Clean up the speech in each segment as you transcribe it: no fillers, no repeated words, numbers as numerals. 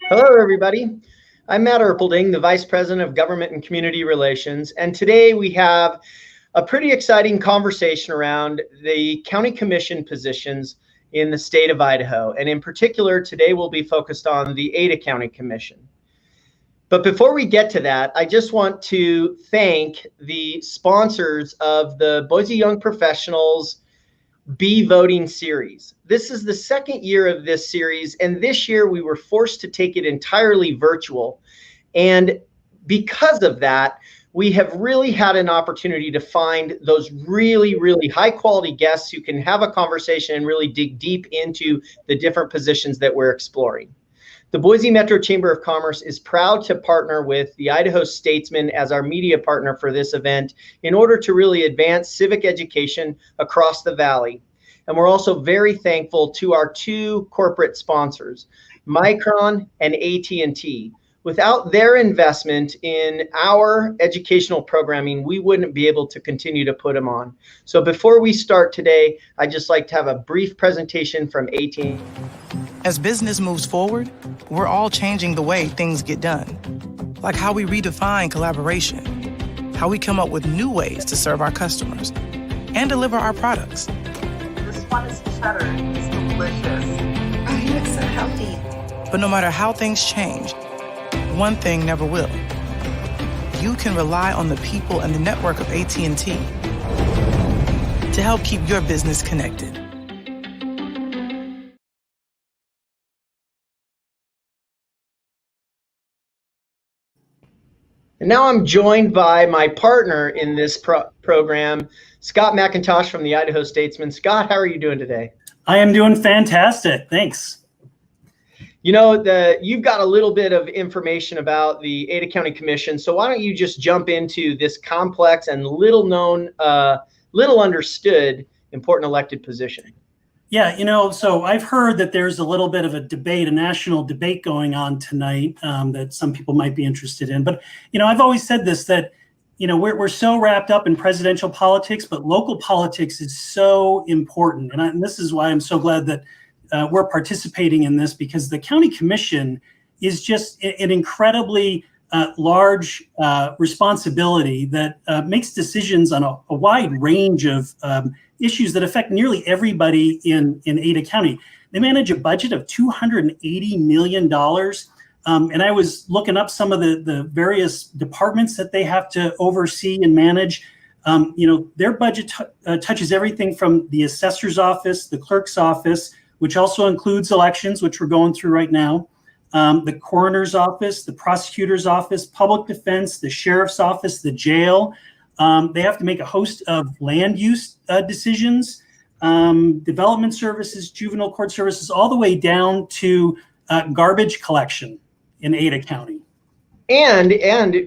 Hello, everybody. I'm Matt Erpelding, the Vice President of Government and Community Relations, and today we have a pretty exciting conversation around the county commission positions in the state of Idaho. And in particular, today we'll be focused on the Ada County Commission. But before we get to that, I just want to thank the sponsors of the Boise Young Professionals Be Voting series. This is the second year of this series, and this year we were forced to take it entirely virtual. And because of that, we have really had an opportunity to find those really high quality guests who can have a conversation and really dig deep into the different positions that we're exploring. The Boise Metro Chamber of Commerce is proud to partner with the Idaho Statesman as our media partner for this event in order to really advance civic education across the valley. And we're also very thankful to our two corporate sponsors, Micron and AT&T. Without their investment in our educational programming, we wouldn't be able to continue to put them on. So before we start today, I'd just like to have a brief presentation from AT&T. As business moves forward, we're all changing the way things get done. Like how we redefine collaboration, how we come up with new ways to serve our customers and deliver our products. This one is cheddar. It's delicious. Oh, you look so healthy. But no matter how things change, one thing never will. You can rely on the people and the network of AT&T to help keep your business connected. And now I'm joined by my partner in this program, Scott McIntosh from the Idaho Statesman. Scott, how are you doing today? I am doing fantastic. Thanks. You know, you've got a little bit of information about the Ada County Commission. So why don't you just jump into this complex and little known, little understood, important elected position? Yeah, so I've heard that there's a little bit of a debate, a national debate going on tonight that some people might be interested in. But, I've always said this, that, we're so wrapped up in presidential politics, but local politics is so important. And this is why I'm so glad that we're participating in this, because the county commission is just an incredibly large responsibility that makes decisions on a wide range of issues that affect nearly everybody in Ada County. They manage a budget of $280 million. And I was looking up some of the various departments that they have to oversee and manage. Their budget touches everything from the assessor's office, the clerk's office, which also includes elections, which we're going through right now, the coroner's office, the prosecutor's office, public defense, the sheriff's office, the jail. They have to make a host of land use decisions, development services, juvenile court services, all the way down to garbage collection in Ada County. And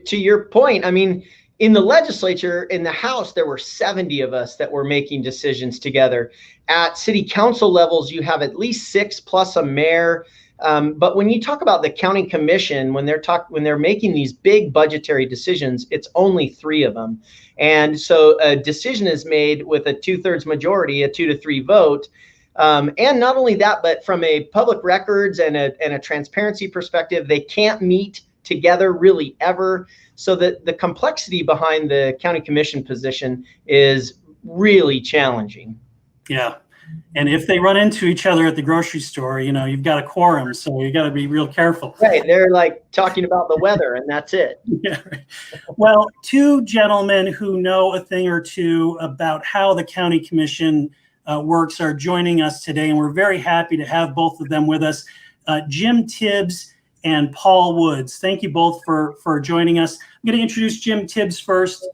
to your point, I mean, in the legislature, in the House, there were 70 of us that were making decisions together. At city council levels, you have at least 6 plus a mayor. But when you talk about the county commission, when they're making these big budgetary decisions, it's only 3 of them. And so a decision is made with a 2/3 majority, a 2-3 vote. And not only that, but from a public records and a transparency perspective, they can't meet together really ever. So that the complexity behind the county commission position is really challenging. Yeah. And if they run into each other at the grocery store, you've got a quorum, so you got to be real careful. Right. They're like talking about the weather and that's it. Yeah. Well, 2 gentlemen who know a thing or two about how the county commission works are joining us today, and we're very happy to have both of them with us. Jim Tibbs and Paul Woods. Thank you both for joining us. I'm going to introduce Jim Tibbs first.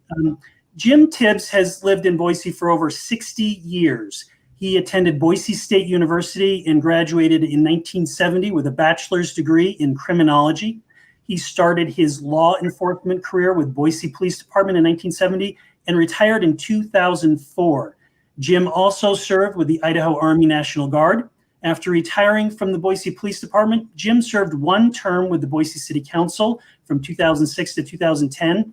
Jim Tibbs has lived in Boise for over 60 years. He attended Boise State University and graduated in 1970 with a bachelor's degree in criminology. He started his law enforcement career with Boise Police Department in 1970 and retired in 2004. Jim also served with the Idaho Army National Guard. After retiring from the Boise Police Department, Jim served 1 term with the Boise City Council from 2006 to 2010,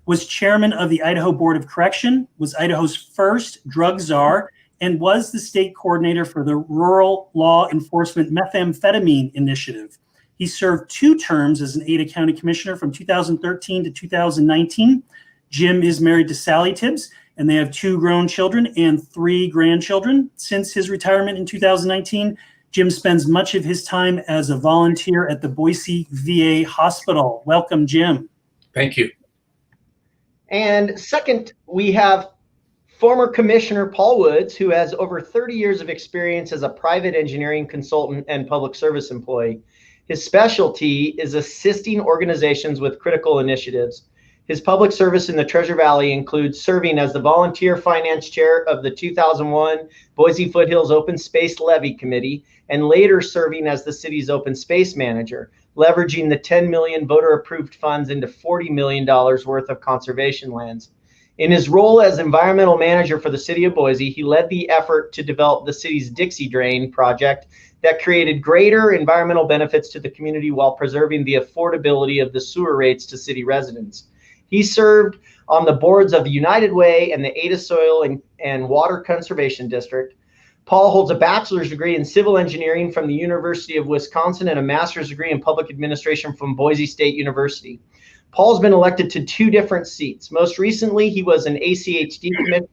was chairman of the Idaho Board of Correction, was Idaho's first drug czar, and was the state coordinator for the Rural Law Enforcement Methamphetamine Initiative. He served 2 terms as an Ada County Commissioner from 2013 to 2019. Jim is married to Sally Tibbs, and they have 2 grown children and 3 grandchildren. Since his retirement in 2019, Jim spends much of his time as a volunteer at the Boise VA Hospital. Welcome, Jim. Thank you. And second, we have former Commissioner Paul Woods, who has over 30 years of experience as a private engineering consultant and public service employee. His specialty is assisting organizations with critical initiatives. His public service in the Treasure Valley includes serving as the volunteer finance chair of the 2001 Boise Foothills Open Space Levy Committee, and later serving as the city's open space manager, leveraging the 10 million voter-approved funds into $40 million worth of conservation lands. In his role as environmental manager for the city of Boise, he led the effort to develop the city's Dixie Drain project that created greater environmental benefits to the community while preserving the affordability of the sewer rates to city residents. He served on the boards of the United Way and the Ada Soil and Water Conservation District. Paul holds a bachelor's degree in civil engineering from the University of Wisconsin and a master's degree in public administration from Boise State University. Paul's been elected to 2 different seats. Most recently, he was an ACHD commissioner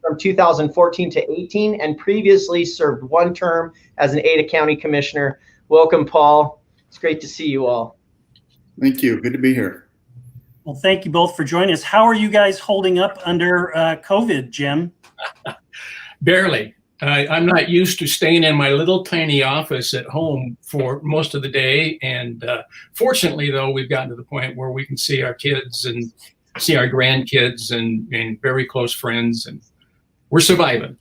from 2014 to 18, and previously served 1 term as an Ada County commissioner. Welcome, Paul. It's great to see you all. Thank you. Good to be here. Well, thank you both for joining us. How are you guys holding up under COVID, Jim? Barely. I'm not used to staying in my little tiny office at home for most of the day. And fortunately, though, we've gotten to the point where we can see our kids and see our grandkids and very close friends, and we're surviving.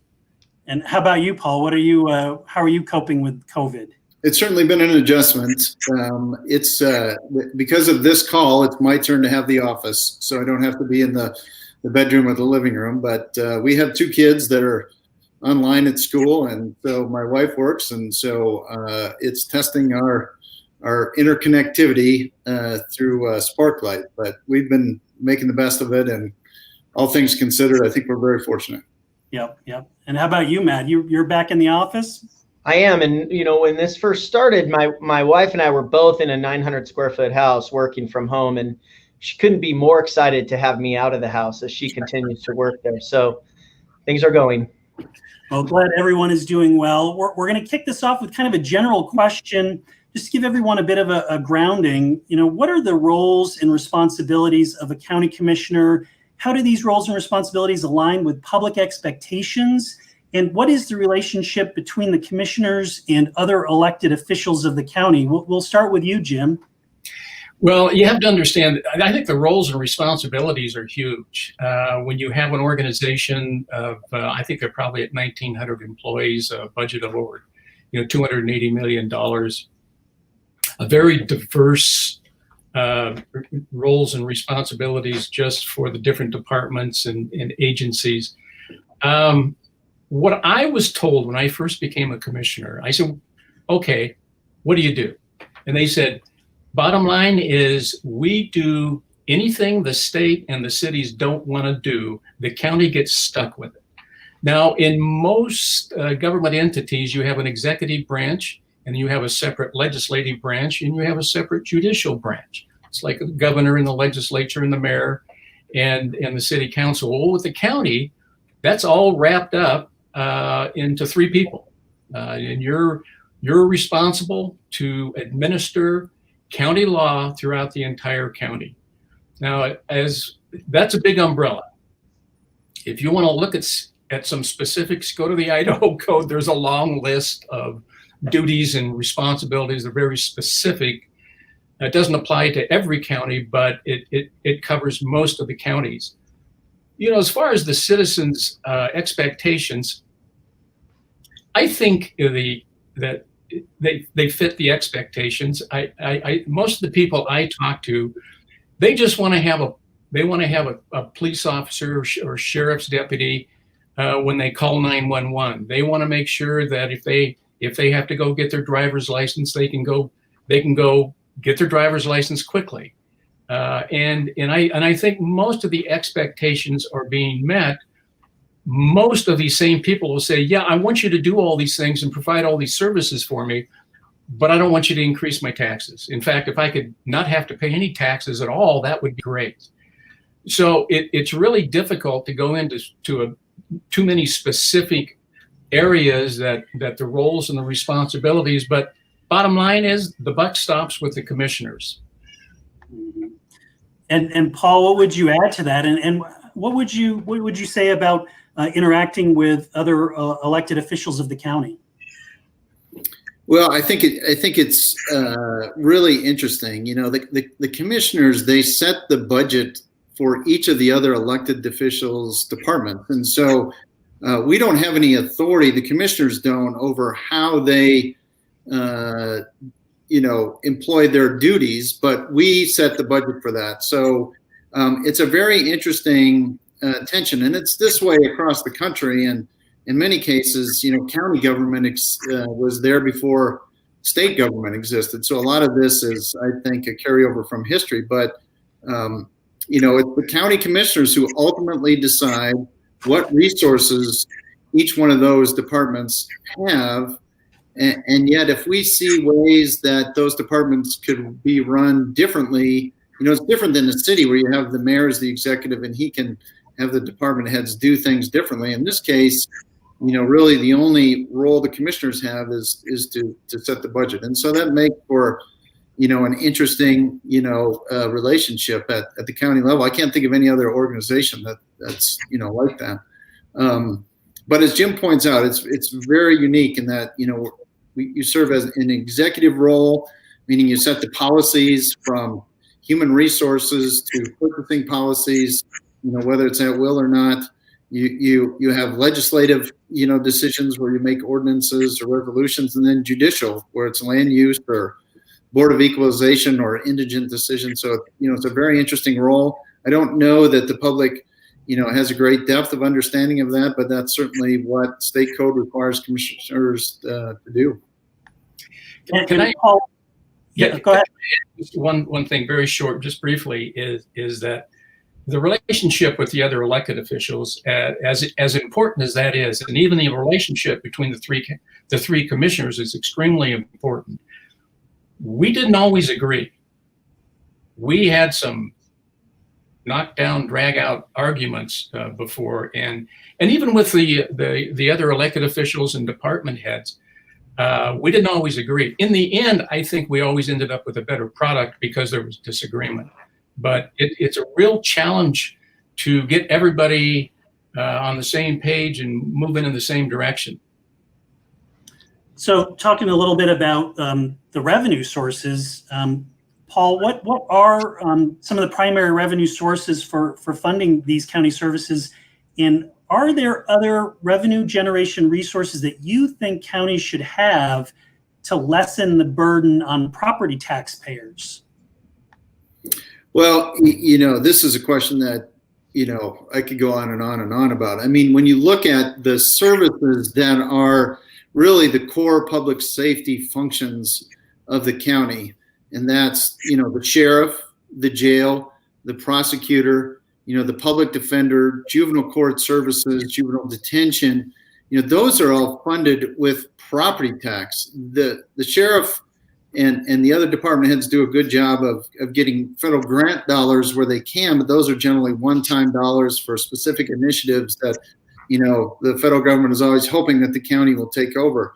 And how about you, Paul? What are you? How are you coping with COVID? It's certainly been an adjustment. It's because of this call, it's my turn to have the office, so I don't have to be in the bedroom or the living room. But we have 2 kids that are online at school, and so my wife works, and so it's testing our interconnectivity through Sparklight. But we've been making the best of it, and all things considered, I think we're very fortunate. Yep. And how about you, Matt? You're back in the office? I am. And, when this first started, my wife and I were both in a 900 square foot house working from home, and she couldn't be more excited to have me out of the house as she continues to work there. So things are going. Well, glad everyone is doing well. We're going to kick this off with kind of a general question, just to give everyone a bit of a grounding. What are the roles and responsibilities of a county commissioner? How do these roles and responsibilities align with public expectations? And what is the relationship between the commissioners and other elected officials of the county? We'll start with you, Jim. Well, you have to understand, I think the roles and responsibilities are huge. When you have an organization of, I think they're probably at 1,900 employees, a budget of over, $280 million, a very diverse roles and responsibilities just for the different departments and agencies. What I was told when I first became a commissioner, I said, okay, what do you do? And they said, bottom line is we do anything the state and the cities don't want to do, the county gets stuck with it. Now, in most government entities, you have an executive branch, and you have a separate legislative branch, and you have a separate judicial branch. It's like the governor and the legislature and the mayor and the city council. Well, with the county, that's all wrapped up into 3 people. And you're responsible to administer county law throughout the entire county. Now, that's a big umbrella. If you want to look at some specifics, go to the Idaho Code. There's a long list of duties and responsibilities. They're very specific. It doesn't apply to every county, but it covers most of the counties. As far as the citizens' expectations, I think that they fit the expectations. Most of the people I talk to, they just want to have a police officer or sheriff's deputy when they call 911. They want to make sure that if they have to go get their driver's license, they can go get their driver's license quickly. And I think most of the expectations are being met. Most of these same people will say, yeah, I want you to do all these things and provide all these services for me, but I don't want you to increase my taxes. In fact, if I could not have to pay any taxes at all, that would be great. So it's really difficult to go into too many specific areas that the roles and the responsibilities, but bottom line is the buck stops with the commissioners. And Paul, what would you add to that? And what would you say about interacting with other elected officials of the county? Well, I think it's really interesting. You know, the commissioners, they set the budget for each of the other elected officials' departments, and so we don't have any authority. The commissioners don't over how they employ their duties, but we set the budget for that. So it's a very interesting tension, and it's this way across the country. And in many cases, county government was there before state government existed. So a lot of this is, I think, a carryover from history. But it's the county commissioners who ultimately decide what resources each one of those departments have. And yet, if we see ways that those departments could be run differently, it's different than the city where you have the mayor as the executive and he can have the department heads do things differently. In this case, really the only role the commissioners have is to set the budget. And so that makes for, an interesting, relationship at the county level. I can't think of any other organization that's like that. But as Jim points out, it's very unique in that, you serve as an executive role, meaning you set the policies from human resources to purchasing policies, whether it's at will or not. You have legislative, decisions where you make ordinances or resolutions, and then judicial, where it's land use or Board of Equalization or indigent decision. So, it's a very interesting role. I don't know that the public, has a great depth of understanding of that, but that's certainly what state code requires commissioners to do. Can I? Yeah, go ahead. Just one thing, very short, just briefly, is that the relationship with the other elected officials, as important as that is, and even the relationship between the three commissioners is extremely important. We didn't always agree. We had some knockdown, drag out arguments before, and even with the other elected officials and department heads, we didn't always agree. In the end, I think we always ended up with a better product because there was disagreement. But it's a real challenge to get everybody on the same page and moving in the same direction. So talking a little bit about the revenue sources, Paul, what are some of the primary revenue sources for funding these county services? And are there other revenue generation resources that you think counties should have to lessen the burden on property taxpayers? Well, this is a question that, I could go on and on and on about. I mean, when you look at the services that are really the core public safety functions of the county, and that's, the sheriff, the jail, the prosecutor, the public defender, juvenile court services, juvenile detention, those are all funded with property tax. The sheriff and the other department heads do a good job of getting federal grant dollars where they can, but those are generally one-time dollars for specific initiatives that, the federal government is always hoping that the county will take over.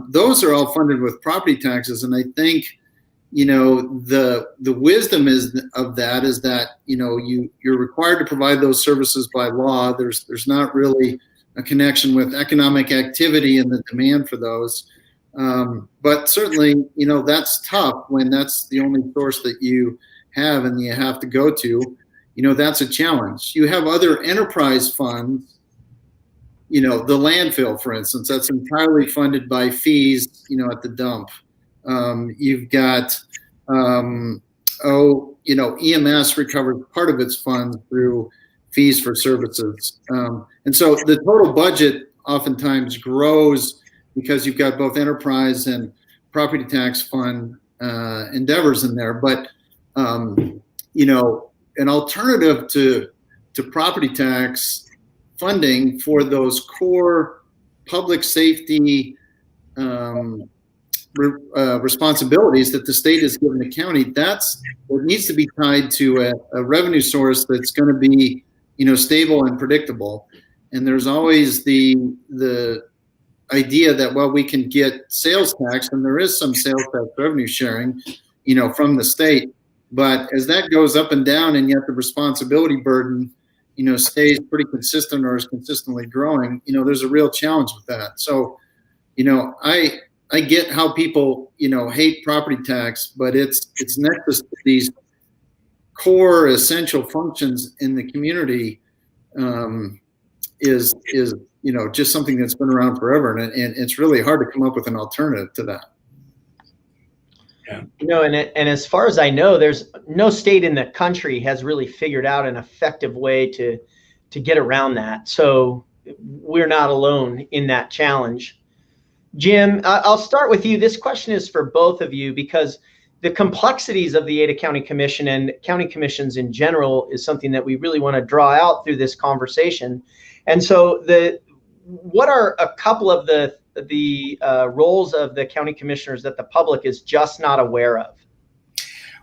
Those are all funded with property taxes, and I think, the wisdom of that is that, you're required to provide those services by law. There's not really a connection with economic activity and the demand for those. But certainly, that's tough when that's the only source that you have and you have to go to. That's a challenge. You have other enterprise funds, the landfill, for instance, that's entirely funded by fees, at the dump. You've got, EMS recovers part of its funds through fees for services. And so the total budget oftentimes grows because you've got both enterprise and property tax fund endeavors in there. But, an alternative to property tax funding for those core public safety responsibilities that the state has given the county, it needs to be tied to a revenue source that's going to be, stable and predictable. And there's always the idea that, well, we can get sales tax, and there is some sales tax revenue sharing, from the state. But as that goes up and down, and yet the responsibility burden, stays pretty consistent or is consistently growing, there's a real challenge with that. So, I get how people, hate property tax, but it's nexus to these core essential functions in the community is just something that's been around forever, and it's really hard to come up with an alternative to that. Yeah. And as far as I know, there's no state in the country has really figured out an effective way to get around that. So we're not alone in that challenge. Jim, I'll start with you. This question is for both of you, because the complexities of the Ada County Commission and county commissions in general is something that we really want to draw out through this conversation. And so what are a couple of the roles of the county commissioners that the public is just not aware of?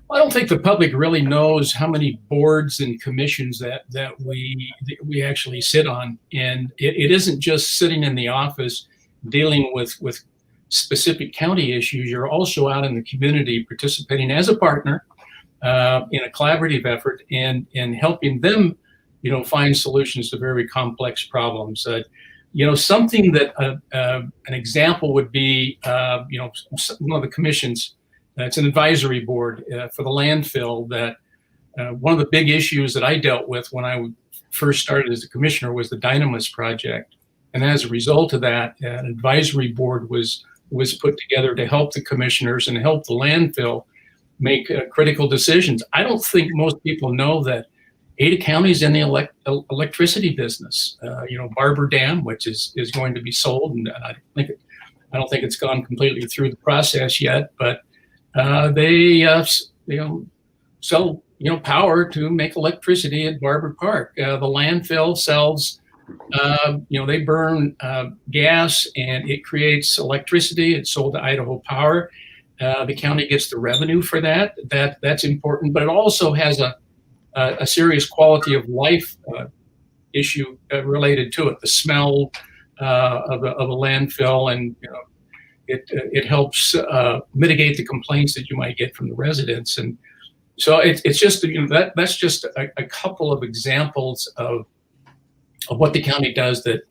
Well, I don't think the public really knows how many boards and commissions that we actually sit on. And it isn't just sitting in the office dealing with specific county issues. You're also out in the community participating as a partner in a collaborative effort and helping them, find solutions to very complex problems. Something that an example would be, one of the commissions, it's an advisory board for the landfill, that one of the big issues that I dealt with when I first started as a commissioner was the Dynamis project. And as a result of that, an advisory board was put together to help the commissioners and help the landfill make critical decisions. I don't think most people know that Ada County is in the electricity business. Barber Dam, which is going to be sold, and I don't think it's gone completely through the process yet, but they sell power to make electricity at Barber Park. The landfill sells. They burn gas, and it creates electricity. It's sold to Idaho Power. The county gets the revenue for that. That's important, but it also has a serious quality of life issue related to it. The smell of a landfill, and it helps mitigate the complaints that you might get from the residents. And so it's just that's just a couple of examples of what the county does that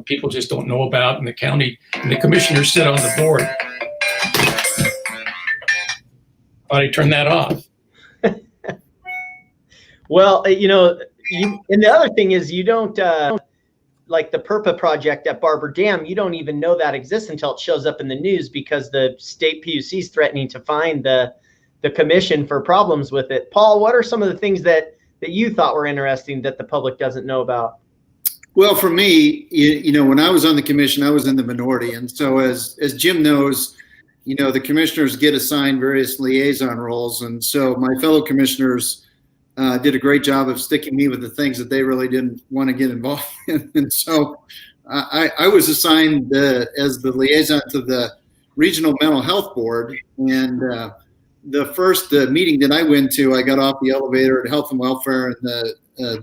people just don't know about, and the county and the commissioners sit on the board. Thought I turned that off. Well, and the other thing is, you don't like the PURPA project at Barber Dam. You don't even know that exists until it shows up in the news, because the state PUC is threatening to fine the commission for problems with it. Paul, what are some of the things that you thought were interesting that the public doesn't know about? Well, for me, when I was on the commission, I was in the minority. And so as Jim knows, the commissioners get assigned various liaison roles. And so my fellow commissioners did a great job of sticking me with the things that they really didn't want to get involved in. And so I was assigned as the liaison to the Regional Mental Health Board. And the first meeting that I went to, I got off the elevator at Health and Welfare, and the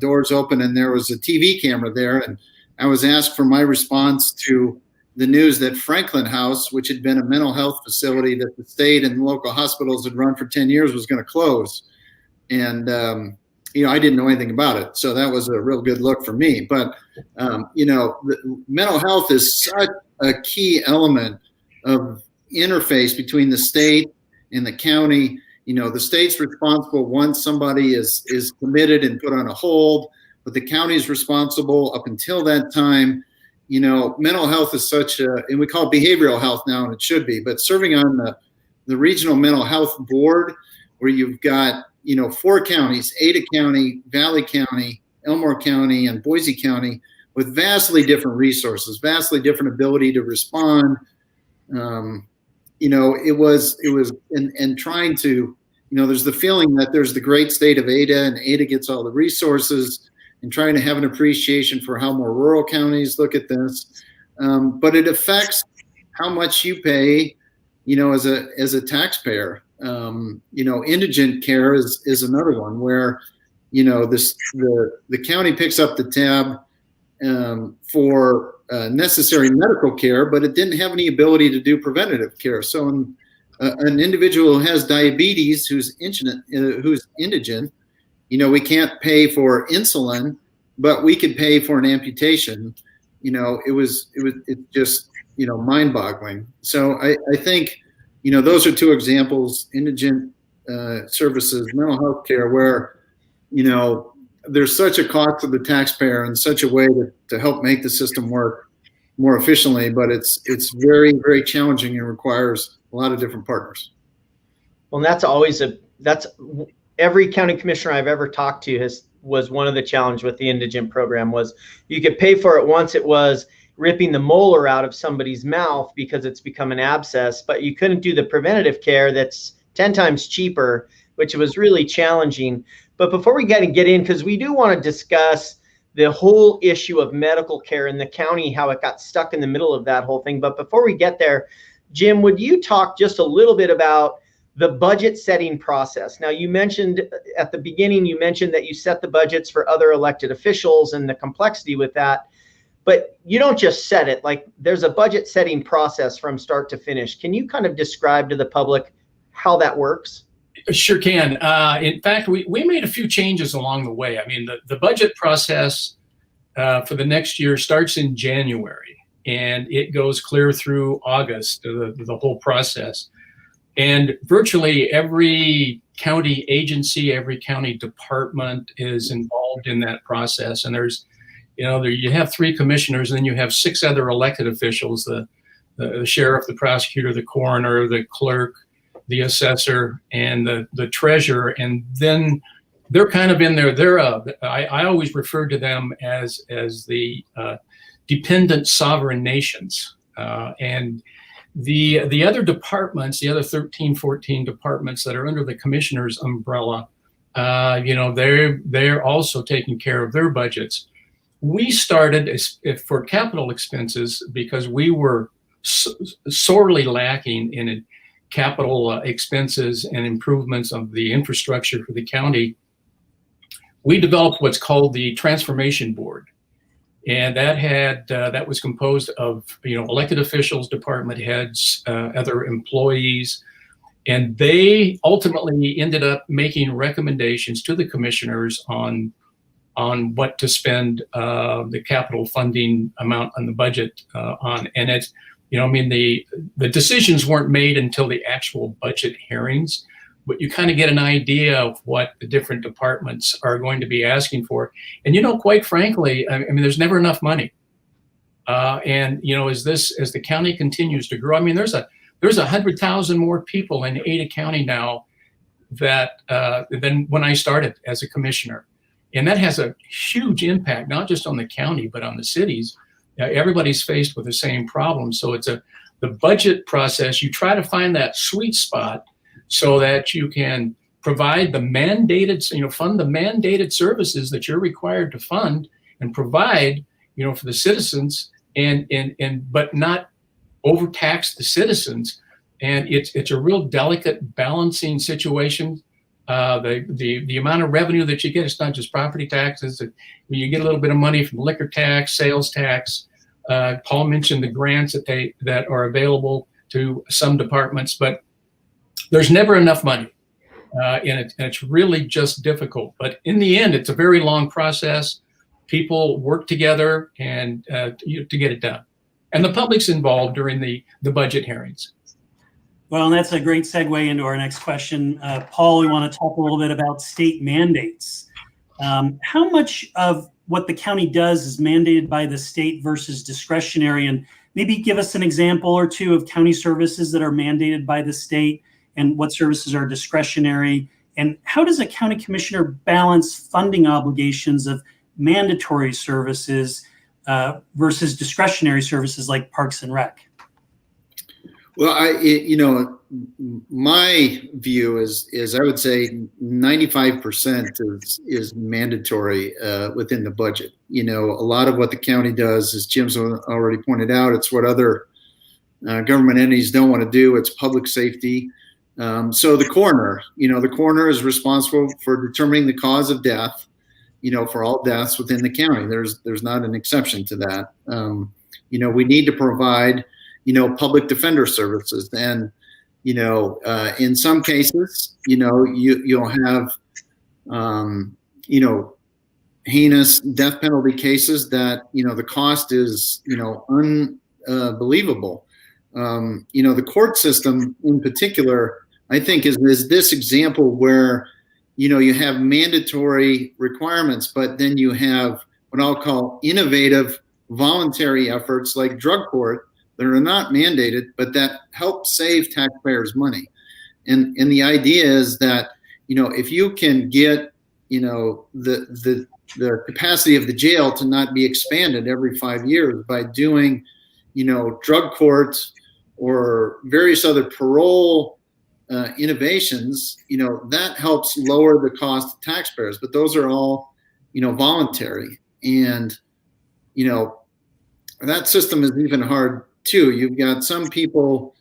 doors open, and there was a TV camera there. And I was asked for my response to the news that Franklin House, which had been a mental health facility that the state and local hospitals had run for 10 years, was going to close. And, I didn't know anything about it. So that was a real good look for me. But, mental health is such a key element of interface between the state and the county. The state's responsible once somebody is committed and put on a hold, but the county's responsible up until that time. Mental health is and we call it behavioral health now, and it should be, but serving on the Regional Mental Health Board, where you've got, 4 counties, Ada County, Valley County, Elmore County, and Boise County, with vastly different resources, vastly different ability to respond. It was and trying to, there's the feeling that there's the great state of Ada, and Ada gets all the resources, and trying to have an appreciation for how more rural counties look at this. But it affects how much you pay as a taxpayer. Indigent care is another one where, the county picks up the tab for necessary medical care, but it didn't have any ability to do preventative care. So an individual who has diabetes who's indigent, we can't pay for insulin, but we could pay for an amputation. It's just, mind-boggling. So I think, those are two examples: indigent services, mental health care, where, there's such a cost to the taxpayer and such a way to help make the system work more efficiently, but it's very, very challenging and requires a lot of different partners. Well, that's every county commissioner I've ever talked to was one of the challenge with the indigent program was you could pay for it once it was ripping the molar out of somebody's mouth because it's become an abscess, but you couldn't do the preventative care that's 10 times cheaper, which was really challenging. But before we get in, because we do want to discuss the whole issue of medical care in the county, how it got stuck in the middle of that whole thing. But before we get there, Jim, would you talk just a little bit about the budget setting process? Now, you mentioned at the beginning, that you set the budgets for other elected officials and the complexity with that, but you don't just set it. Like, there's a budget setting process from start to finish. Can you kind of describe to the public how that works? Sure can. In fact, we made a few changes along the way. I mean, the budget process for the next year starts in January, and it goes clear through August, the whole process. And virtually every county agency, every county department is involved in that process. And there's, you have 3 commissioners, and then you have 6 other elected officials: the sheriff, the prosecutor, the coroner, the clerk, the assessor, and the treasurer. And then they're kind of in there. I always refer to them as the dependent sovereign nations. And the other departments, the other 13, 14 departments that are under the commissioner's umbrella, they're also taking care of their budgets. We started for capital expenses because we were sorely lacking in capital expenses and improvements of the infrastructure for the county. We developed what's called the Transformation Board, and that was composed of elected officials, department heads, other employees, and they ultimately ended up making recommendations to the commissioners on what to spend the capital funding amount on the budget on. And it's the decisions weren't made until the actual budget hearings, but you kind of get an idea of what the different departments are going to be asking for. And, quite frankly, there's never enough money. And, as the county continues to grow, there's 100,000 more people in Ada County now than when I started as a commissioner. And that has a huge impact, not just on the county, but on the cities. Everybody's faced with the same problem. So it's the budget process. You try to find that sweet spot so that you can provide the mandated, fund the mandated services that you're required to fund and provide, for the citizens, but not overtax the citizens. And it's a real delicate balancing situation. The amount of revenue that you get, it's not just property taxes. You get a little bit of money from liquor tax, sales tax. Paul mentioned the grants that are available to some departments, but there's never enough money, and it's really just difficult. But in the end, it's a very long process. People work together and to get it done, and the public's involved during the budget hearings. Well, and that's a great segue into our next question. Paul, we want to talk a little bit about state mandates. How much of what the county does is mandated by the state versus discretionary? And maybe give us an example or two of county services that are mandated by the state and what services are discretionary. And how does a county commissioner balance funding obligations of mandatory services versus discretionary services like Parks and Rec? Well, my view is I would say 95% is mandatory within the budget. A lot of what the county does, as Jim's already pointed out, it's what other government entities don't want to do. It's public safety. So the coroner is responsible for determining the cause of death, for all deaths within the county. There's not an exception to that. We need to provide, public defender services. And, in some cases, you'll have, heinous death penalty cases that, the cost is, unbelievable. The court system in particular, I think is this example where, you have mandatory requirements, but then you have what I'll call innovative voluntary efforts like drug court that are not mandated, but that help save taxpayers money. And the idea is that, if you can get, the capacity of the jail to not be expanded every 5 years by doing, drug courts or various other parole innovations, that helps lower the cost to taxpayers. But those are all, voluntary. And, that system is even hard too. You've got some people,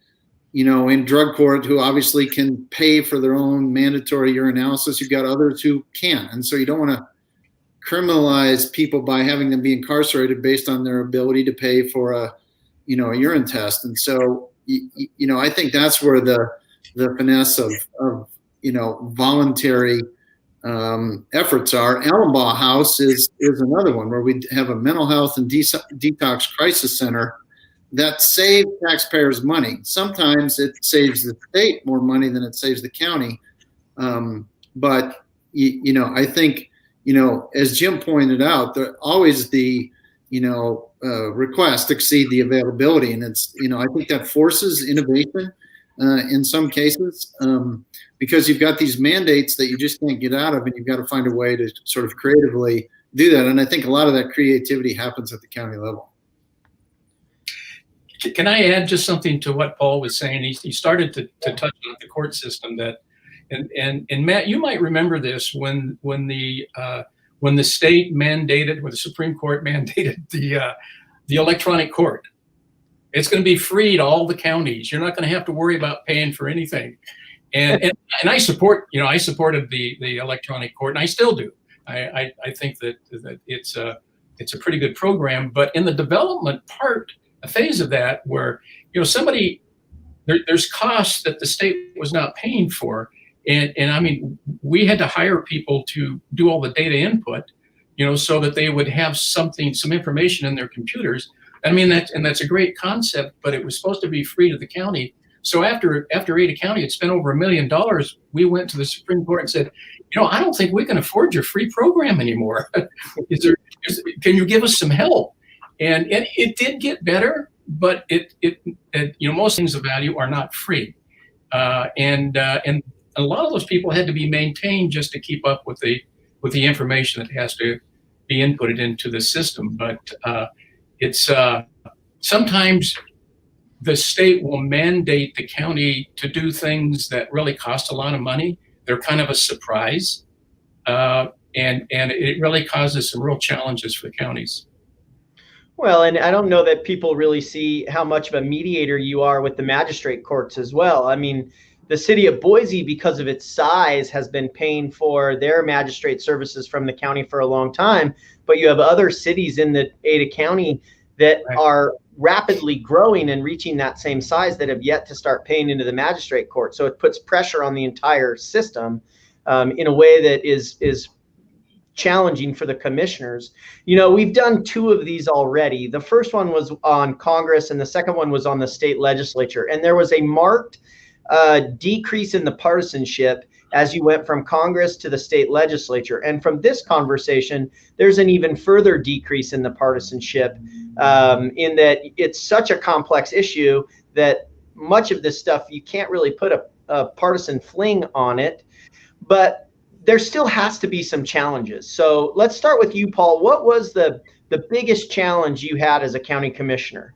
in drug court who obviously can pay for their own mandatory urinalysis. You've got others who can't. And so you don't want to criminalize people by having them be incarcerated based on their ability to pay for a urine test. And so, I think that's where the finesse of voluntary efforts are. Allenbaugh House is another one where we have a mental health and detox crisis center that saves taxpayers money. Sometimes it saves the state more money than it saves the county. But I think, as Jim pointed out, always the request exceed the availability, and it's I think that forces innovation in some cases, because you've got these mandates that you just can't get out of, and you've got to find a way to sort of creatively do that. And I think a lot of that creativity happens at the county level. Can I add just something to what Paul was saying? He started to touch on the court system that, and Matt, you might remember this when the state mandated, when the Supreme Court mandated the electronic court. It's going to be free to all the counties. You're not going to have to worry about paying for anything. And I supported the electronic court, and I still do. I think that it's a pretty good program. But in the development part, a phase of that where there's costs that the state was not paying for, and I mean, we had to hire people to do all the data input, so that they would have some information in their computers. I mean, that's a great concept, but it was supposed to be free to the county. So after Ada County had spent over $1 million, we went to the Supreme Court and said, I don't think we can afford your free program anymore. Can you give us some help? And it did get better, but it most things of value are not free, and a lot of those people had to be maintained just to keep up with the information that has to be inputted into the system. But it's sometimes the state will mandate the county to do things that really cost a lot of money. They're kind of a surprise, and it really causes some real challenges for the counties. Well, and I don't know that people really see how much of a mediator you are with the magistrate courts as well. I mean, the city of Boise, because of its size, has been paying for their magistrate services from the county for a long time. But you have other cities in the Ada County that are rapidly growing and reaching that same size that have yet to start paying into the magistrate court. So it puts pressure on the entire system in a way that is challenging for the commissioners. We've done 2 of these already. The first one was on Congress and the second one was on the state legislature. And there was a marked decrease in the partisanship as you went from Congress to the state legislature. And from this conversation, there's an even further decrease in the partisanship in that it's such a complex issue that much of this stuff, you can't really put a partisan fling on it. But there still has to be some challenges. So let's start with you, Paul. What was the biggest challenge you had as a county commissioner?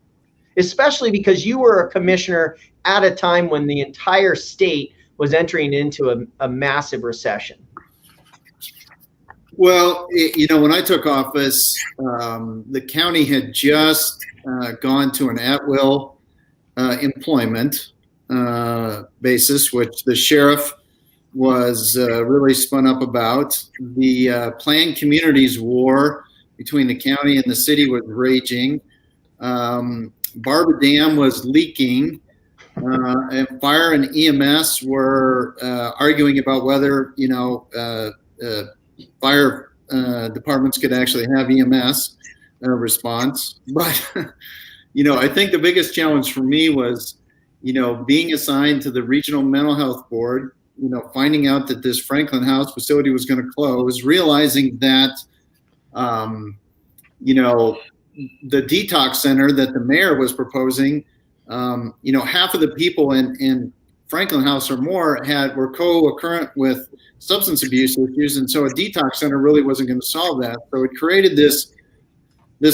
Especially because you were a commissioner at a time when the entire state was entering into a massive recession. Well, when I took office, the county had just gone to an at-will employment basis, which the sheriff was really spun up about. The planned communities war between the county and the city was raging. Barber Dam was leaking. And fire and EMS were arguing about whether, fire departments could actually have EMS response. But, I think the biggest challenge for me was, being assigned to the regional mental health board, finding out that this Franklin House facility was going to close, realizing that, the detox center that the mayor was proposing, half of the people in Franklin House or more were co-occurrent with substance abuse issues, and so a detox center really wasn't going to solve that. So it created this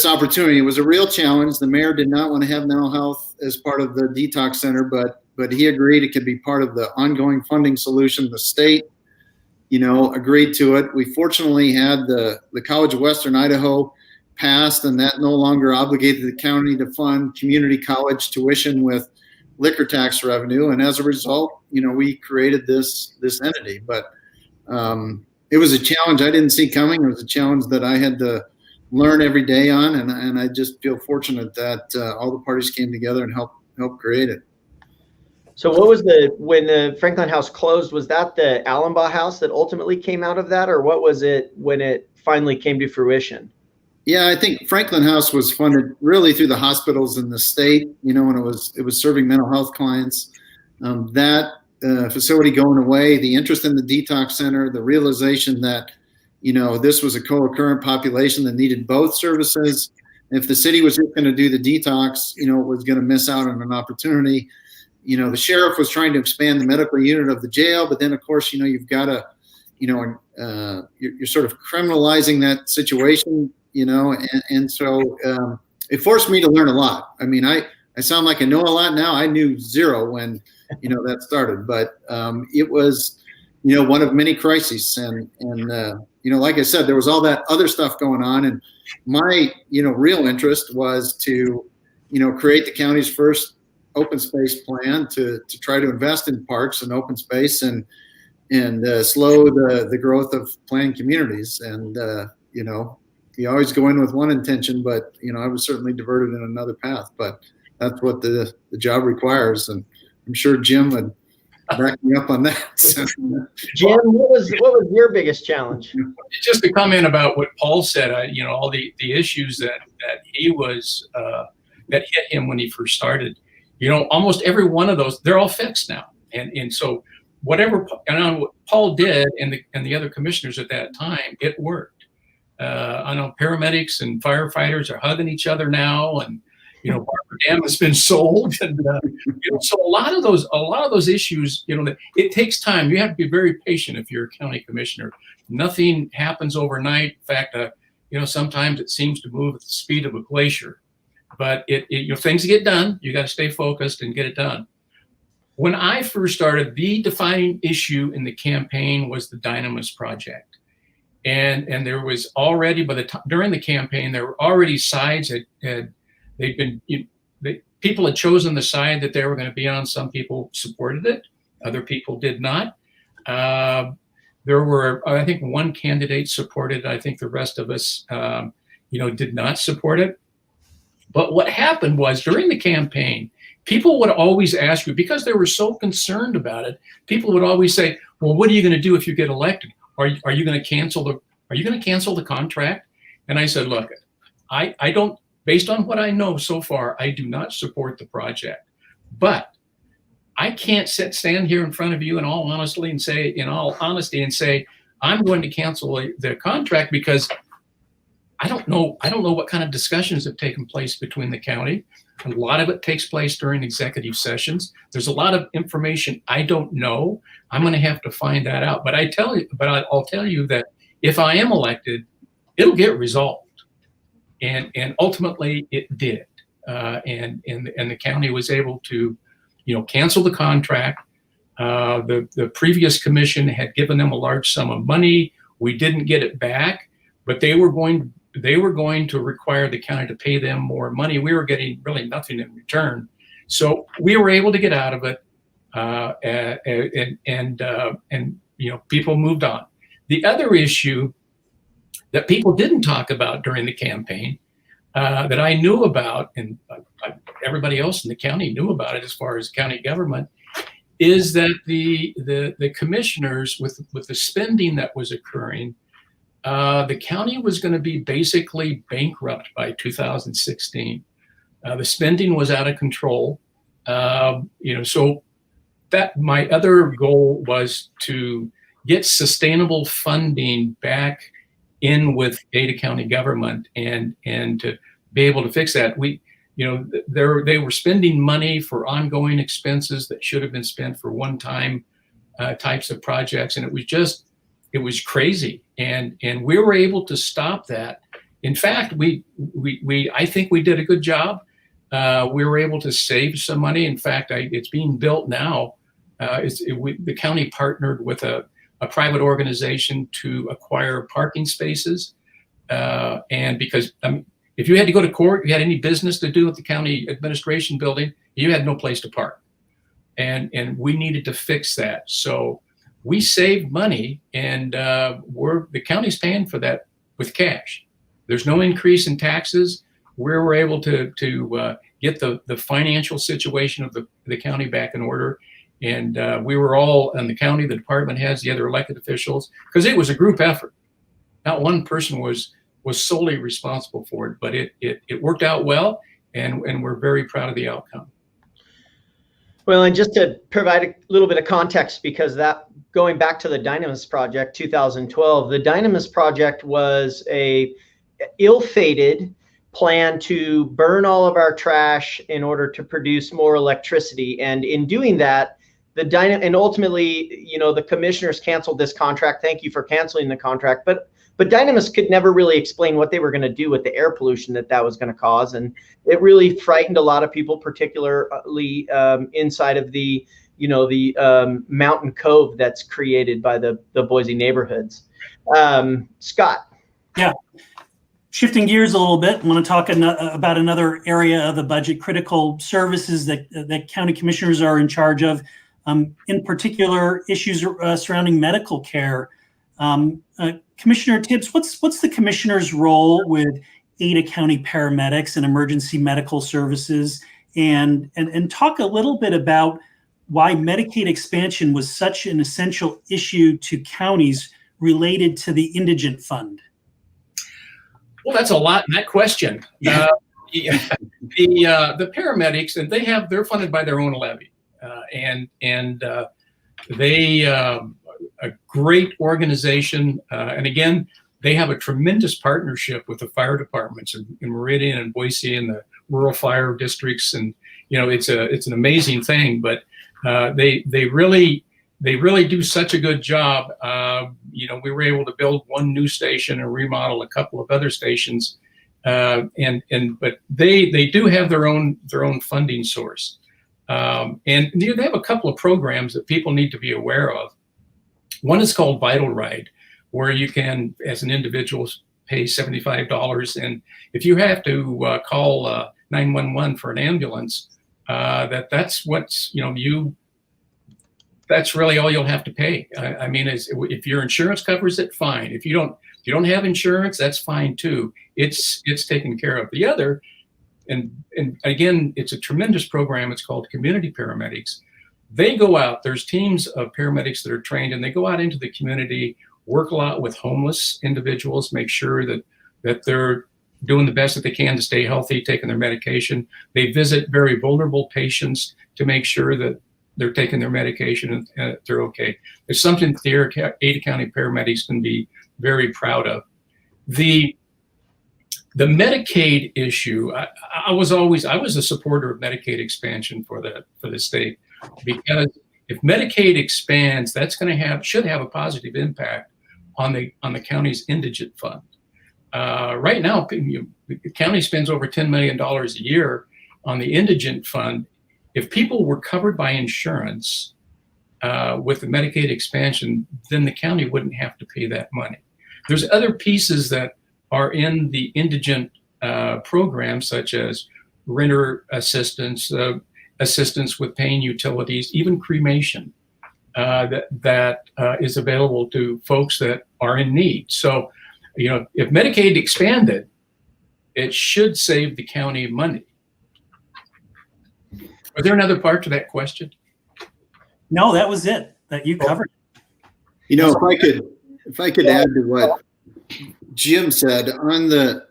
opportunity. It was a real challenge. The mayor did not want to have mental health as part of the detox center, but he agreed it could be part of the ongoing funding solution. The state, agreed to it. We fortunately had the College of Western Idaho passed, and that no longer obligated the county to fund community college tuition with liquor tax revenue. And as a result, we created this entity. But it was a challenge I didn't see coming. It was a challenge that I had to learn every day on, and I just feel fortunate that all the parties came together and helped create it. So what was when the Franklin House closed, was that the Allenbaugh House that ultimately came out of that, or what was it when it finally came to fruition? Yeah, I think Franklin House was funded really through the hospitals in the state, when it was serving mental health clients. That facility going away, the interest in the detox center, the realization that, this was a co-occurrent population that needed both services. If the city was just going to do the detox, it was going to miss out on an opportunity. The sheriff was trying to expand the medical unit of the jail, but then of course, you've got to, you're sort of criminalizing that situation, and so it forced me to learn a lot. I mean, I sound like I know a lot now. I knew zero when, that started, but it was, one of many crises, and like I said, there was all that other stuff going on, and my, real interest was to, create the county's first open space plan to try to invest in parks and open space and slow the growth of planned communities. And you always go in with one intention, but I was certainly diverted in another path. But that's what the job requires, and I'm sure Jim would back me up on that. Jim, what was your biggest challenge? Just to comment about what Paul said, all the issues that he was that hit him when he first started. Almost every one of those, they're all fixed now. And so whatever Paul did and the other commissioners at that time, it worked. I know paramedics and firefighters are hugging each other now, and Barber Dam has been sold, and so a lot of those issues, that it takes time. You have to be very patient if you're a county commissioner. Nothing happens overnight. In fact, sometimes it seems to move at the speed of a glacier. But things get done. You got to stay focused and get it done. When I first started, the defining issue in the campaign was the Dynamis project, and there was already during the campaign there were already sides people had chosen the side that they were going to be on. Some people supported it, other people did not. There were, I think, one candidate supported. I think the rest of us, did not support it. But what happened was during the campaign, people would always ask you, because they were so concerned about it, people would always say, well, what are you going to do if you get elected? Are you going to cancel the contract? And I said, look, I don't, based on what I know so far, I do not support the project. But I can't stand here in front of you in all honesty and say, I'm going to cancel the contract, because I don't know what kind of discussions have taken place between the county. A lot of it takes place during executive sessions. There's a lot of information I don't know. I'm going to have to find that out. But I'll tell you that if I am elected, it'll get resolved, and ultimately it did. And the county was able to, cancel the contract. The previous commission had given them a large sum of money. We didn't get it back, but they were going to require the county to pay them more money. We were getting really nothing in return. So we were able to get out of it, and people moved on. The other issue that people didn't talk about during the campaign, that I knew about, and everybody else in the county knew about it as far as county government, is that the commissioners, with the spending that was occurring, the county was going to be basically bankrupt by 2016. The spending was out of control. So that my other goal was to get sustainable funding back in with Ada County government and to be able to fix that. They were spending money for ongoing expenses that should have been spent for one-time types of projects, and it was crazy. And we were able to stop that. In fact, I think we did a good job. We were able to save some money. In fact, it's being built now. The county partnered with a private organization to acquire parking spaces. And because if you had to go to court, you had any business to do with the county administration building, you had no place to park. And we needed to fix that. So we saved money, and the county's paying for that with cash. There's no increase in taxes. We were able to get the financial situation of the county back in order. And we were all in the county, the department heads, the other elected officials, because it was a group effort. Not one person was solely responsible for it, but it worked out well, and we're very proud of the outcome. Well, and just to provide a little bit of context, because that going back to the Dynamis project, 2012, the Dynamis project was a ill-fated plan to burn all of our trash in order to produce more electricity. And in doing that, and ultimately, the commissioners canceled this contract. Thank you for canceling the contract. But Dynamis could never really explain what they were going to do with the air pollution that was going to cause. And it really frightened a lot of people, particularly inside of the mountain cove that's created by the Boise neighborhoods. Scott. Yeah. Shifting gears a little bit, I want to talk about another area of the budget, critical services that county commissioners are in charge of, in particular issues surrounding medical care. Commissioner Tibbs, what's the commissioner's role with Ada County paramedics and emergency medical services, and talk a little bit about why Medicaid expansion was such an essential issue to counties related to the Indigent Fund? Well, that's a lot in that question. The paramedics, and they're funded by their own levy, and they a great organization, and again, they have a tremendous partnership with the fire departments in Meridian and Boise and the rural fire districts, and it's an amazing thing. But they really do such a good job. We were able to build one new station and remodel a couple of other stations, but they do have their own funding source, and they have a couple of programs that people need to be aware of. One is called Vital Ride, where you can, as an individual, pay $75, and if you have to call 911 for an ambulance, that's what's that's really all you'll have to pay. I mean, if your insurance covers it, fine. If you don't have insurance, that's fine too. It's taken care of. The other, and again, it's a tremendous program. It's called Community Paramedics. They go out. There's teams of paramedics that are trained, and they go out into the community, work a lot with homeless individuals, make sure that they're doing the best that they can to stay healthy, taking their medication. They visit very vulnerable patients to make sure that they're taking their medication and they're okay. It's something that the Ada County paramedics can be very proud of. The Medicaid issue, I was a supporter of Medicaid expansion for the state, because if Medicaid expands, that's should have a positive impact on the county's indigent fund. Right now, the county spends over $10 million a year on the indigent fund. If people were covered by insurance with the Medicaid expansion, then the county wouldn't have to pay that money. There's other pieces that are in the indigent program, such as renter assistance, assistance with paying utilities, even cremation, that is available to folks that are in need. So, if Medicaid expanded, it should save the county money. Was there another part to that question? No, that was it. That you covered. If I could add to what Jim said on the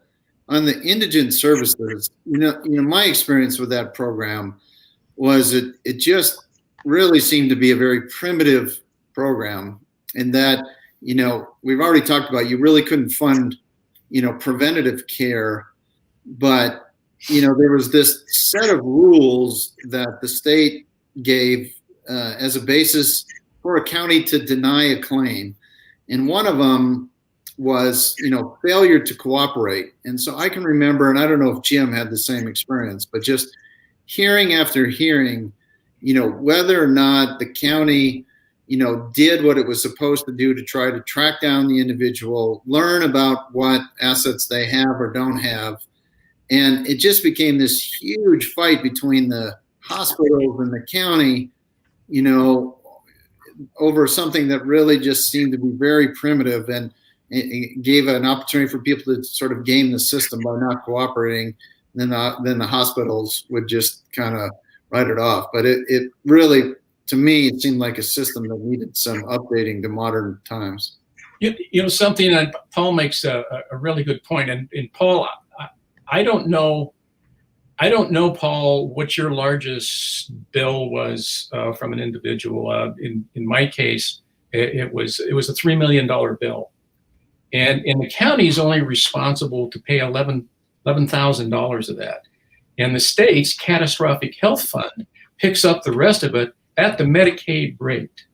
indigent services, my experience with that program was it just really seemed to be a very primitive program, in that we've already talked about, you really couldn't fund preventative care, but there was this set of rules that the state gave as a basis for a county to deny a claim, and one of them was failure to cooperate. And so I can remember, and I don't know if Jim had the same experience, but just hearing after hearing whether or not the county did what it was supposed to do to try to track down the individual, learn about what assets they have or don't have. And it just became this huge fight between the hospitals and the county, over something that really just seemed to be very primitive, and it gave an opportunity for people to sort of game the system by not cooperating. Then the hospitals would just kind of write it off. But it really, to me, it seemed like a system that needed some updating to modern times. Something that Paul makes a really good point. And Paul, I don't know, Paul, what your largest bill was from an individual. In my case, it was a $3 million bill, and the county is only responsible to pay $11,000 of that, and the state's catastrophic health fund picks up the rest of it at the Medicaid rate.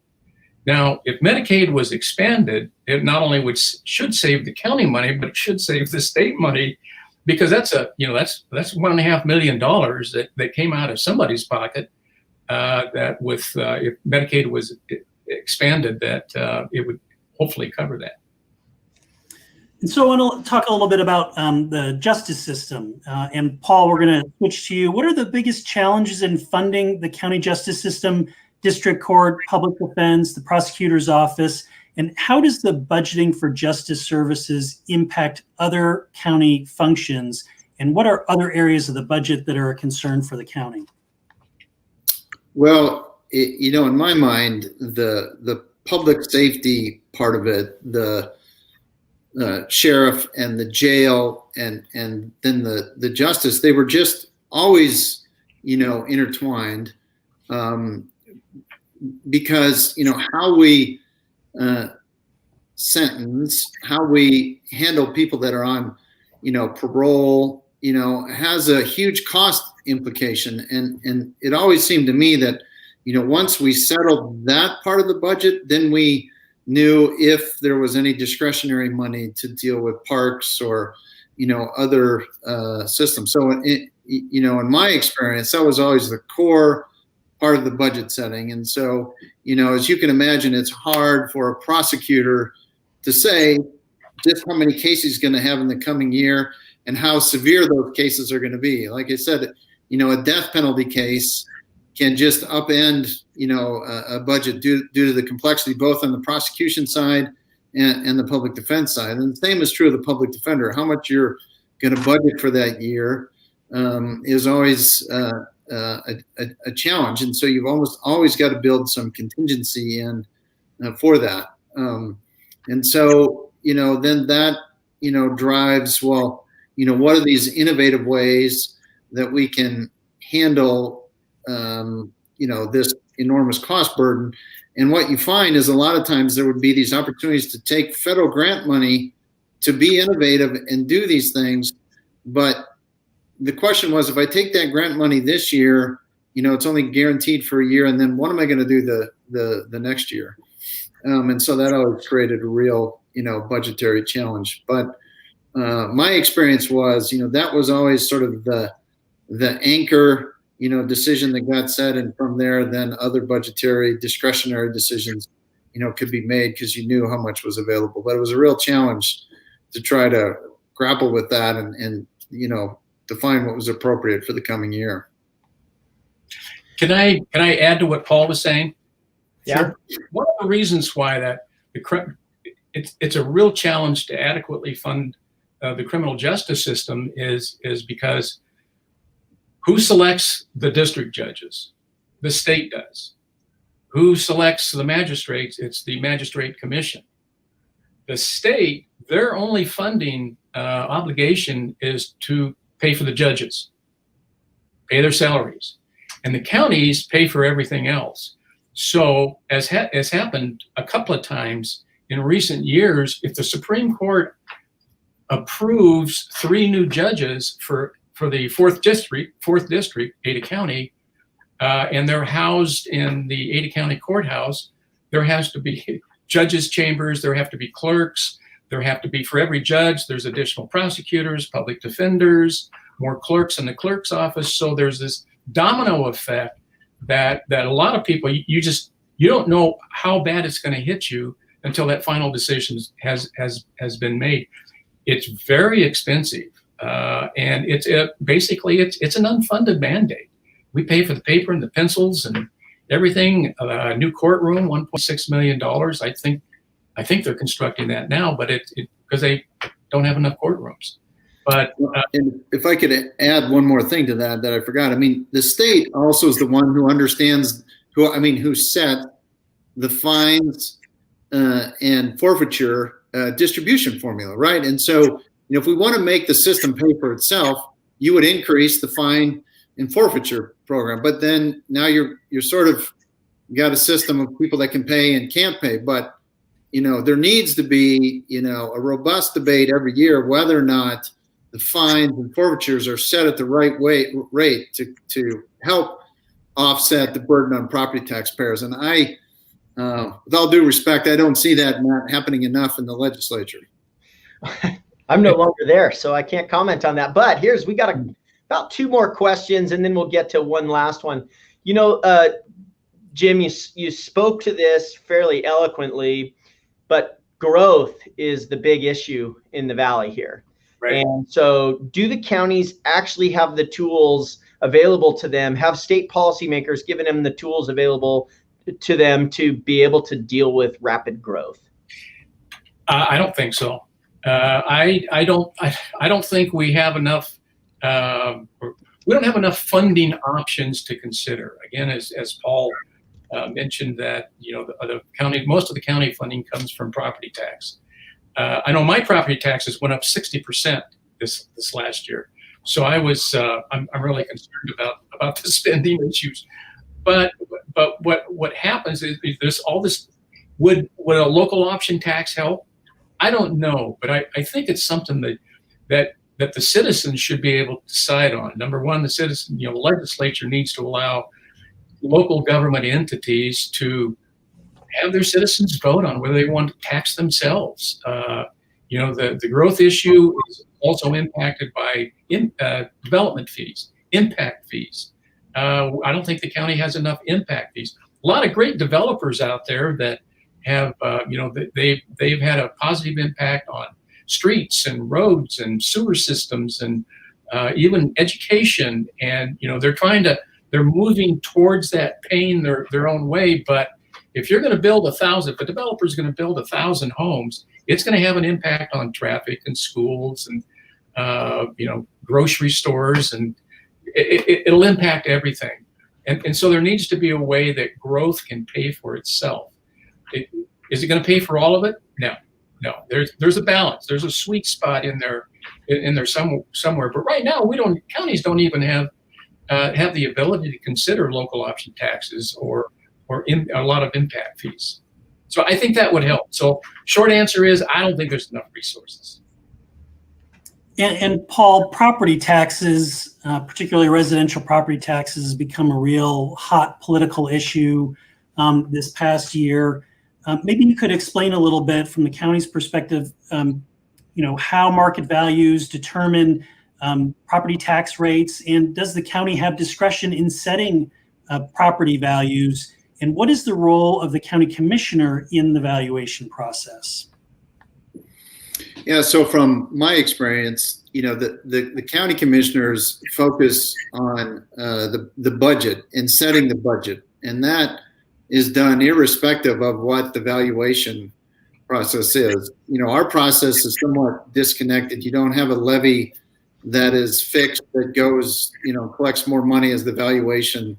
Now, if Medicaid was expanded, it not only should save the county money, but it should save the state money, because that's $1.5 million that came out of somebody's pocket. That with if Medicaid was expanded, that it would hopefully cover that. And so I want to talk a little bit about the justice system. And Paul, we're going to switch to you. What are the biggest challenges in funding the county justice system, district court, public defense, the prosecutor's office? And how does the budgeting for justice services impact other county functions? And what are other areas of the budget that are a concern for the county? Well, in my mind, the public safety part of it, the sheriff and the jail and then the justice, they were just always, intertwined, because, how we sentence, how we handle people that are on, parole, has a huge cost implication. And it always seemed to me that, once we settled that part of the budget, then we knew if there was any discretionary money to deal with parks or, other systems. So, in my experience, that was always the core part of the budget setting. And so, as you can imagine, it's hard for a prosecutor to say just how many cases he's going to have in the coming year and how severe those cases are going to be. Like I said, a death penalty case can just upend, a budget due to the complexity, both on the prosecution side and the public defense side. And the same is true of the public defender. How much you're going to budget for that year is always a challenge. And so you've almost always got to build some contingency in for that. And so, then that, drives, what are these innovative ways that we can handle this enormous cost burden? And what you find is a lot of times there would be these opportunities to take federal grant money to be innovative and do these things. But the question was, if I take that grant money this year, it's only guaranteed for a year. And then what am I going to do the next year? And so that always created a real, budgetary challenge. But my experience was, that was always sort of the anchor, decision that got set. And from there, then other budgetary discretionary decisions, could be made because you knew how much was available. But it was a real challenge to try to grapple with that and define what was appropriate for the coming year. Can I add to what Paul was saying? Yeah. One of the reasons why that it's a real challenge to adequately fund the criminal justice system is because who selects the district judges? The state does. Who selects the magistrates? It's the magistrate commission. The state, their only funding obligation is to pay for the judges, pay their salaries, and the counties pay for everything else. So as has happened a couple of times in recent years, if the Supreme Court approves 3 new judges for the fourth district, Ada County, and they're housed in the Ada County courthouse, there has to be judges' chambers, there have to be clerks, there have to be, for every judge, there's additional prosecutors, public defenders, more clerks in the clerk's office. So there's this domino effect that a lot of people, you don't know how bad it's going to hit you until that final decision has been made. It's very expensive, and basically it's an unfunded mandate. We pay for the paper and the pencils and everything. New courtroom, $1.6 million. I think they're constructing that now, but because they don't have enough courtrooms. But and if I could add one more thing to that I forgot. I mean, the state also is the one who understands who set the fines and forfeiture distribution formula, right? And so, if we want to make the system pay for itself, you would increase the fine and forfeiture program. But then now you're sort of got a system of people that can pay and can't pay. But there needs to be a robust debate every year whether or not the fines and forfeitures are set at the right rate to help offset the burden on property taxpayers. And with all due respect, I don't see that not happening enough in the legislature. I'm no longer there, so I can't comment on that. But we got about 2 more questions, and then we'll get to one last one. Jim, you spoke to this fairly eloquently, but growth is the big issue in the Valley here. Right. And so do the counties actually have the tools available to them? Have state policymakers given them the tools available to them to be able to deal with rapid growth? I don't think so. I don't think we have enough. We don't have enough funding options to consider. Again, as Paul mentioned, that the county, most of the county funding comes from property tax. I know my property taxes went up 60% this last year, so I'm really concerned about the spending issues. But what happens is there's all this. Would a local option tax help? I don't know, but I think it's something that the citizens should be able to decide on. Number one, the legislature needs to allow local government entities to have their citizens vote on whether they want to tax themselves. The growth issue is also impacted by development fees, impact fees. I don't think the county has enough impact fees. A lot of great developers out there that have, they've had a positive impact on streets and roads and sewer systems and even education. And, they're moving towards that paying their own way. But if you're going to build if a developer is going to build 1,000 homes, it's going to have an impact on traffic and schools and, grocery stores, and it'll impact everything. And so there needs to be a way that growth can pay for itself. Is it going to pay for all of it? No. There's a balance. There's a sweet spot in there somewhere. But right now, counties don't even have the ability to consider local option taxes or a lot of impact fees. So I think that would help. So short answer is I don't think there's enough resources. And Paul, property taxes, particularly residential property taxes, has become a real hot political issue this past year. Maybe you could explain a little bit from the county's perspective, how market values determine property tax rates, and does the county have discretion in setting property values? And what is the role of the county commissioner in the valuation process? Yeah, so from my experience, the county commissioners focus on the budget and setting the budget, and that is done irrespective of what the valuation process is. Our process is somewhat disconnected. You don't have a levy that is fixed that goes, collects more money as the valuation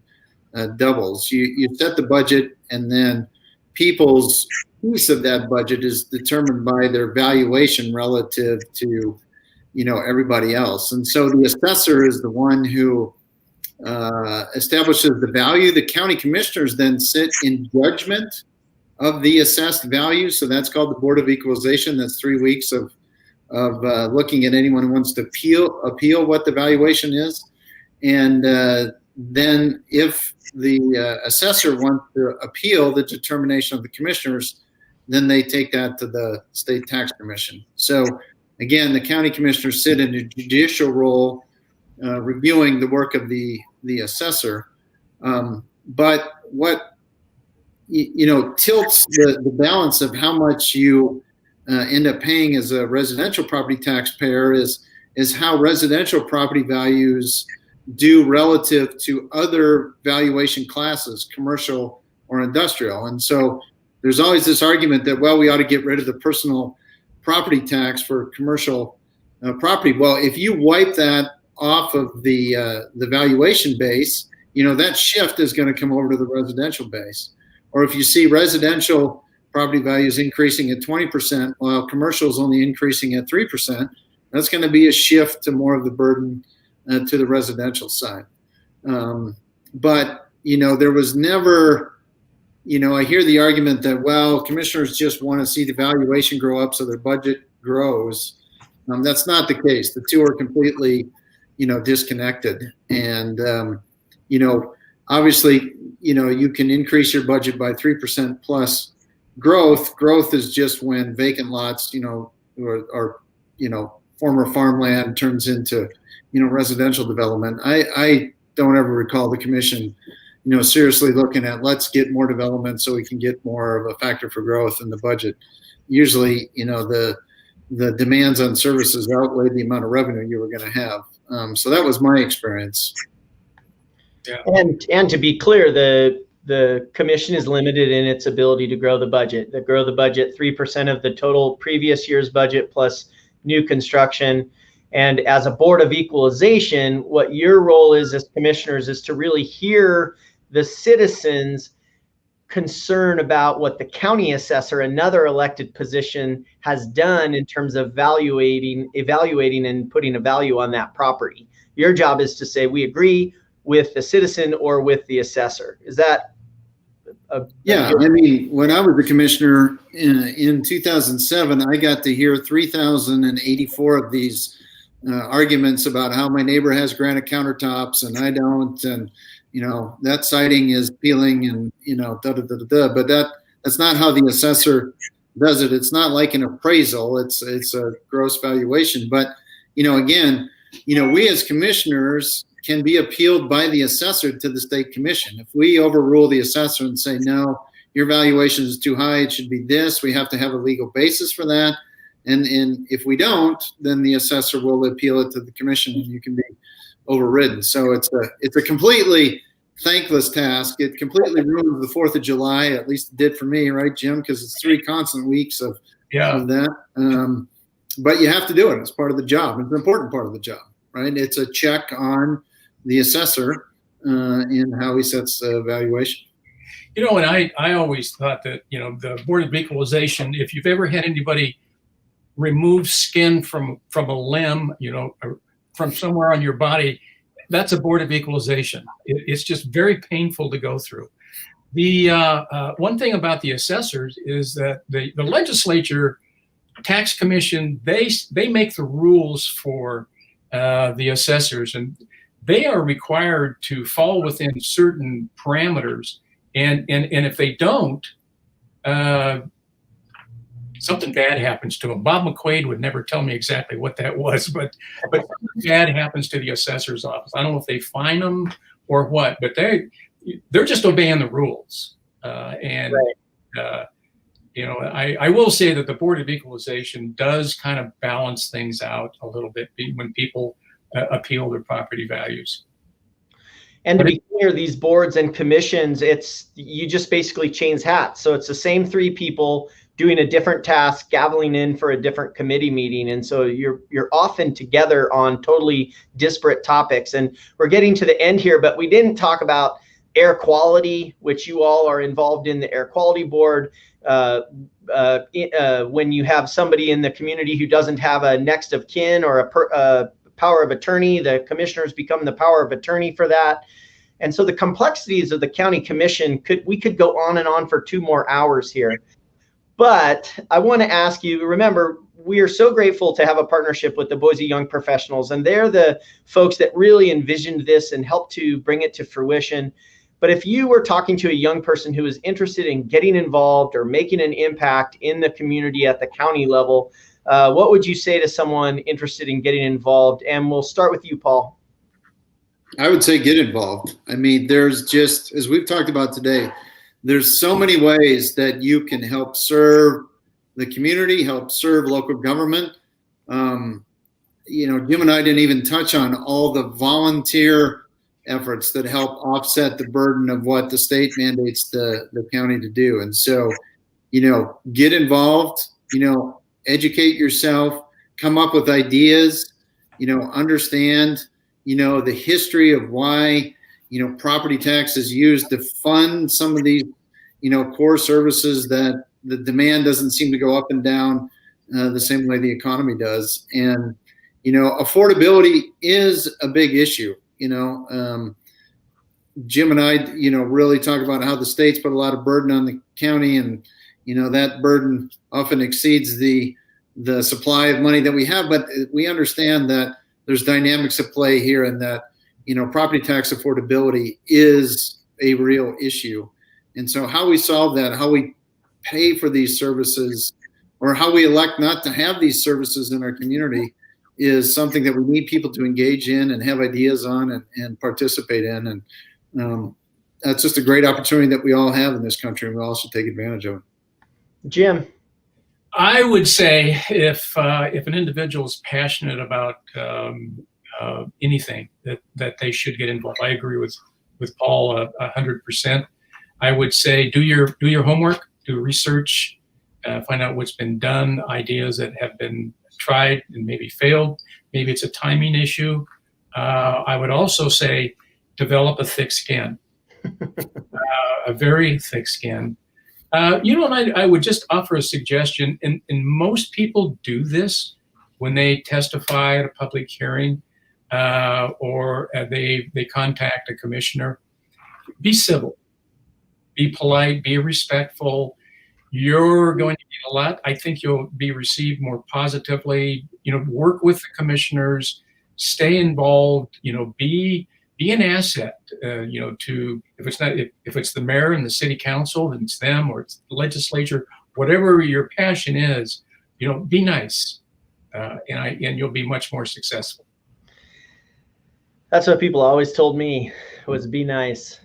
doubles. You set the budget, and then people's piece of that budget is determined by their valuation relative to, everybody else. And so the assessor is the one who establishes the value. The county commissioners then sit in judgment of the assessed value. So that's called the Board of Equalization. That's 3 weeks of looking at anyone who wants to appeal what the valuation is. And then if the assessor wants to appeal the determination of the commissioners, then they take that to the state tax commission. So again, the county commissioners sit in a judicial role, reviewing the work of the assessor. But what tilts the balance of how much you end up paying as a residential property taxpayer is how residential property values do relative to other valuation classes, commercial or industrial. And so there's always this argument that, well, we ought to get rid of the personal property tax for commercial property. Well, if you wipe that off of the valuation base, that shift is going to come over to the residential base. Or if you see residential property values increasing at 20%, while commercial is only increasing at 3%, that's going to be a shift to more of the burden to the residential side. But, there was never, I hear the argument that, well, commissioners just want to see the valuation grow up so their budget grows. That's not the case. The two are completely, disconnected. And, obviously, you can increase your budget by 3% plus growth. Growth is just when vacant lots, or former farmland turns into, residential development. I don't ever recall the commission, seriously looking at, let's get more development so we can get more of a factor for growth in the budget. Usually, the demands on services outweigh the amount of revenue you were going to have. So that was my experience. Yeah. And to be clear, the commission is limited in its ability to grow the budget. They grow the budget 3% of the total previous year's budget plus new construction. And as a Board of Equalization, what your role is as commissioners is to really hear the citizens' concern about what the county assessor, another elected position, has done in terms of evaluating and putting a value on that property. Your job is to say, we agree with the citizen or with the assessor. Is that yeah, I mean, when I was a commissioner in 2007, I got to hear 3,084 of these arguments about how my neighbor has granite countertops and I don't, and that siding is peeling, and But that's not how the assessor does it. It's not like an appraisal. It's a gross valuation. But again, we as commissioners can be appealed by the assessor to the state commission. If we overrule the assessor and say, no, your valuation is too high, it should be this, we have to have a legal basis for that. And if we don't, then the assessor will appeal it to the commission and you can be overridden. So it's a completely thankless task. It completely ruins the 4th of July, at least it did for me, right, Jim? Because it's 3 constant weeks of that. But you have to do it. It's part of the job. It's an important part of the job, right? It's a check on the assessor in how he sets the valuation. And I always thought that, the Board of Equalization, if you've ever had anybody remove skin from a limb, or from somewhere on your body, that's a Board of Equalization. It's just very painful to go through. The one thing about the assessors is that the legislature, tax commission, they make the rules for the assessors, and they are required to fall within certain parameters. And if they don't, something bad happens to them. Bob McQuaid would never tell me exactly what that was, but something bad happens to the assessor's office. I don't know if they fine them or what, but they're just obeying the rules. I will say that the Board of Equalization does kind of balance things out a little bit when people appeal their property values. And to be clear, these boards and commissions, you just basically change hats. So it's the same three people doing a different task, gaveling in for a different committee meeting. And so you're often together on totally disparate topics. And we're getting to the end here, but we didn't talk about air quality, which you all are involved in the air quality board. When you have somebody in the community who doesn't have a next of kin or a power of attorney, the commissioners become the power of attorney for that. And so the complexities of the county commission, we could go on and on for 2 more hours here. But I want to ask you, remember, we are so grateful to have a partnership with the Boise Young Professionals, and they're the folks that really envisioned this and helped to bring it to fruition. But if you were talking to a young person who is interested in getting involved or making an impact in the community at the county level, what would you say to someone interested in getting involved? And we'll start with you, Paul. I would say get involved. I mean, there's just, as we've talked about today, there's so many ways that you can help serve the community, help serve local government. Jim and I didn't even touch on all the volunteer efforts that help offset the burden of what the state mandates the county to do. And so, get involved, educate yourself, come up with ideas, understand, the history of why, property tax is used to fund some of these, core services that the demand doesn't seem to go up and down the same way the economy does. And, affordability is a big issue. Jim and I, really talk about how the state's put a lot of burden on the county, and, that burden often exceeds the supply of money that we have. But we understand that there's dynamics at play here, and that, property tax affordability is a real issue. And so how we solve that, how we pay for these services, or how we elect not to have these services in our community, is something that we need people to engage in and have ideas on and participate in. And that's just a great opportunity that we all have in this country, and we all should take advantage of it. Jim. I would say if an individual is passionate about anything, that they should get involved. I agree with Paul 100%. I would say do your homework, do research, find out what's been done, ideas that have been tried and maybe failed. Maybe it's a timing issue. I would also say develop a thick skin, a very thick skin. And I would just offer a suggestion, and most people do this when they testify at a public hearing, or they contact a commissioner. Be civil, be polite, be respectful. You're going to get a lot. I think you'll be received more positively. Work with the commissioners, stay involved. Be an asset. To if it's the mayor and the city council, then it's them, or it's the legislature. Whatever your passion is, be nice, and you'll be much more successful. That's what people always told me, was be nice.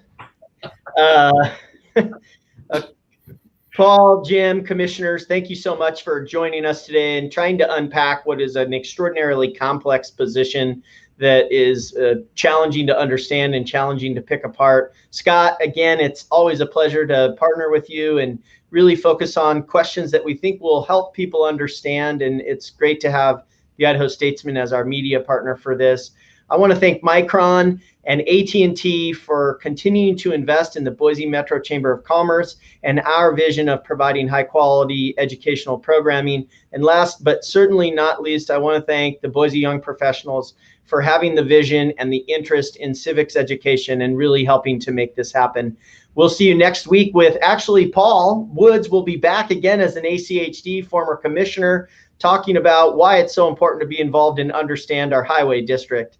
Paul, Jim, commissioners, thank you so much for joining us today and trying to unpack what is an extraordinarily complex position that is challenging to understand and challenging to pick apart. Scott, again, it's always a pleasure to partner with you and really focus on questions that we think will help people understand. And it's great to have the Idaho Statesman as our media partner for this. I want to thank Micron and AT&T for continuing to invest in the Boise Metro Chamber of Commerce and our vision of providing high quality educational programming. And last but certainly not least, I want to thank the Boise Young Professionals for having the vision and the interest in civics education and really helping to make this happen. We'll see you next week with, actually, Paul Woods will be back again as an ACHD former commissioner, talking about why it's so important to be involved and understand our highway district.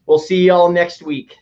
We'll see you all next week.